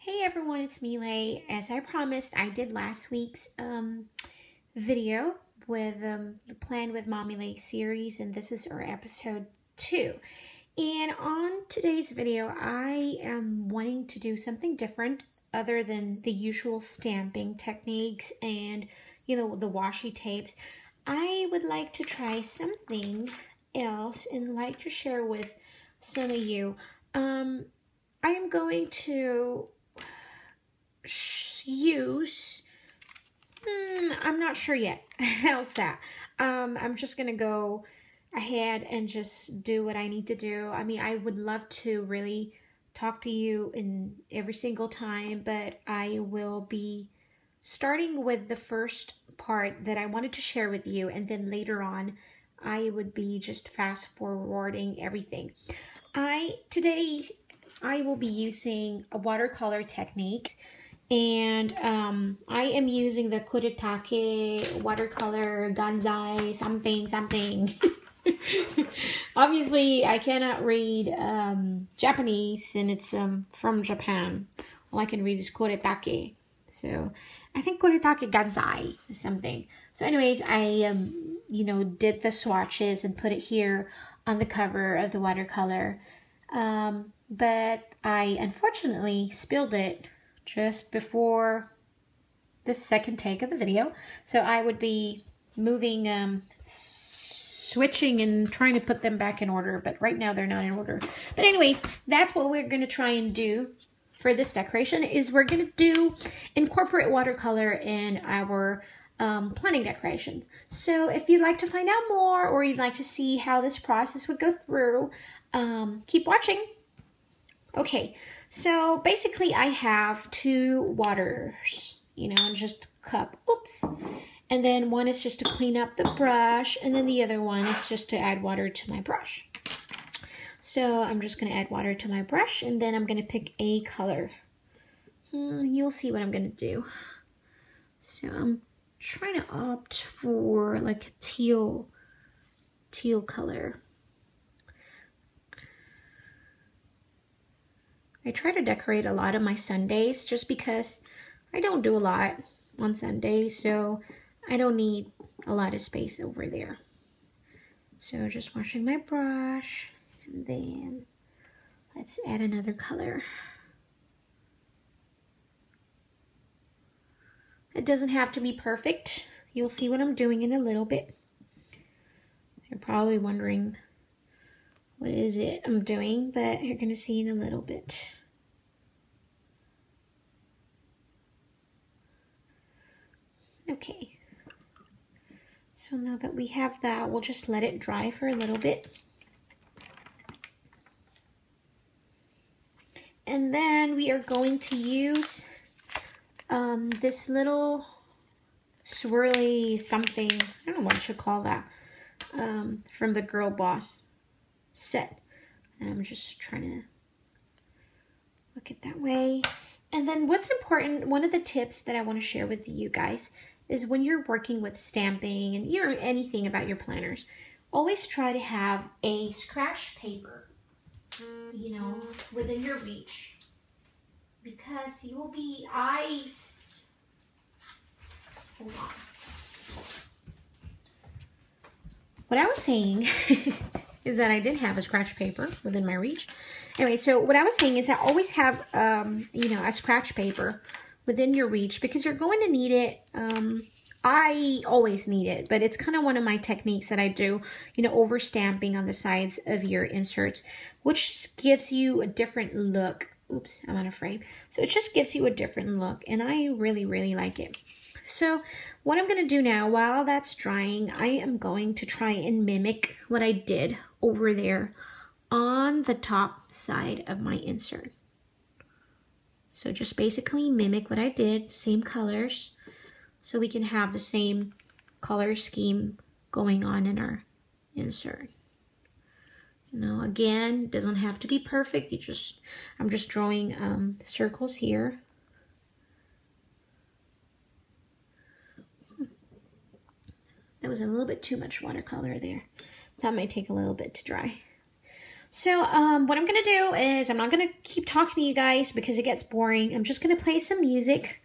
Hey everyone, it's me, Lhey. As I promised, I did last week's video with the Plan with Mommy Lhey series, and this is our episode 2. And on today's video, I am wanting to do something different other than the usual stamping techniques and, the washi tapes. I would like to try something else and like to share with some of you. I am going to use, I'm not sure yet. How's that? I'm just gonna go ahead and just do what I need to do. I mean, I would love to really talk to you in every single time, but I will be starting with the first part that I wanted to share with you, and then later on I would be just fast forwarding everything. Today I will be using a watercolor technique, and I am using the Kuretake watercolor Gansai something. Obviously, I cannot read Japanese, and it's from Japan. All I can read is Kuretake. So I think Kuretake Gansai is something. So anyways, I did the swatches and put it here on the cover of the watercolor. But I unfortunately spilled it just before the second take of the video. So I would be moving, switching and trying to put them back in order, but right now they're not in order. But anyways, that's what we're going to try and do for this decoration, is we're going to incorporate watercolor in our planning decorations. So if you'd like to find out more, or you'd like to see how this process would go through, keep watching. Okay, so basically I have 2 waters, and just a cup. Oops. And then one is just to clean up the brush, and then the other one is just to add water to my brush. So I'm just going to add water to my brush, and then I'm going to pick a color. You'll see what I'm going to do. So I'm trying to opt for like a teal color. I try to decorate a lot of my Sundays just because I don't do a lot on Sundays, so I don't need a lot of space over there. So just washing my brush, and then let's add another color. It doesn't have to be perfect. You'll see what I'm doing in a little bit. You're probably wondering, what is it I'm doing? But you're going to see in a little bit. Okay. So now that we have that, we'll just let it dry for a little bit. And then we are going to use this little swirly something, I don't know what I should call that, from the Girl Boss set. And I'm just trying to look it that way. And then what's important, one of the tips that I want to share with you guys is when you're working with stamping and anything about your planners, always try to have a scratch paper, within your reach. Because you will be hold on. What I was saying is that I did have a scratch paper within my reach. Anyway, so what I was saying is that always have, a scratch paper within your reach, because you're going to need it. I always need it, but it's kind of one of my techniques that I do, over stamping on the sides of your inserts, which just gives you a different look. Oops, I'm out of frame. So it just gives you a different look, and I really, really like it. So what I'm going to do now, while that's drying, I am going to try and mimic what I did over there on the top side of my insert. So just basically mimic what I did, same colors, so we can have the same color scheme going on in our insert. Again, it doesn't have to be perfect. I'm just drawing circles here. That was a little bit too much watercolor there. That might take a little bit to dry. So what I'm gonna do is I'm not gonna keep talking to you guys because it gets boring. I'm just gonna play some music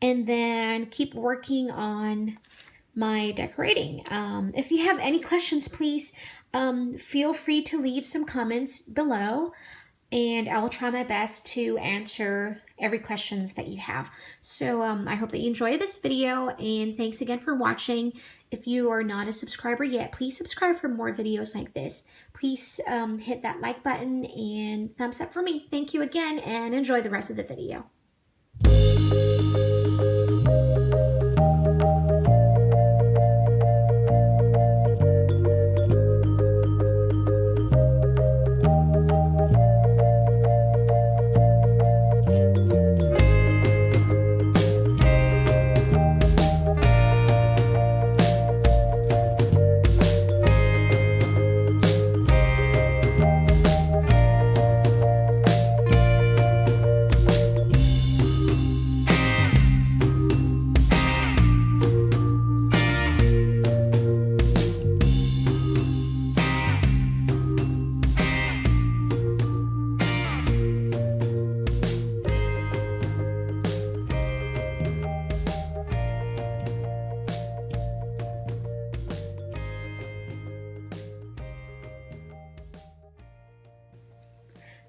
and then keep working on my decorating. If you have any questions, please feel free to leave some comments below, and I will try my best to answer every questions that you have. So I hope that you enjoyed this video, and thanks again for watching. If you are not a subscriber yet, please subscribe for more videos like this. Please hit that like button and thumbs up for me. Thank you again, and enjoy the rest of the video.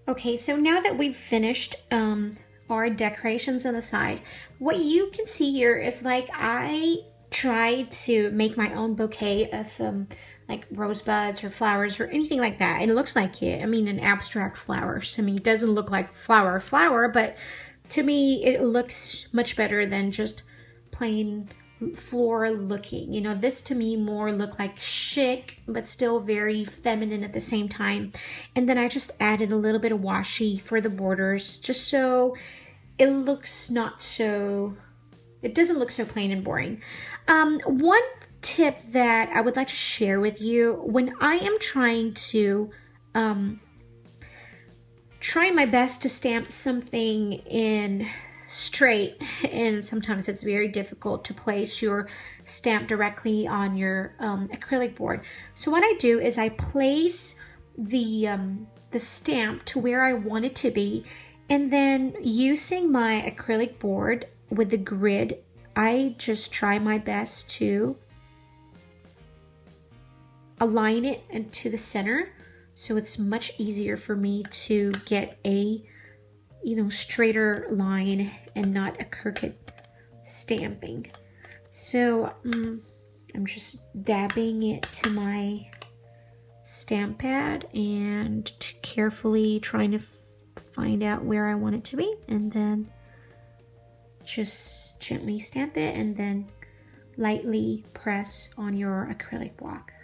Okay, so now that we've finished our decorations on the side, what you can see here is like I tried to make my own bouquet of like rosebuds or flowers or anything like that. It looks like it. I mean, an abstract flower. So, I mean, it doesn't look like flower, but to me, it looks much better than just plain floral looking. You know, this to me more looked like chic, but still very feminine at the same time. And then I just added a little bit of washi for the borders, just so it looks not so, it doesn't look so plain and boring. One tip that I would like to share with you, when I am trying to try my best to stamp something in straight, and sometimes it's very difficult to place your stamp directly on your acrylic board. So what I do is I place the stamp to where I want it to be, and then using my acrylic board with the grid, I just try my best to align it into the center, so it's much easier for me to get a straighter line and not a crooked stamping. So I'm just dabbing it to my stamp pad and carefully trying to find out where I want it to be, and then just gently stamp it and then lightly press on your acrylic block.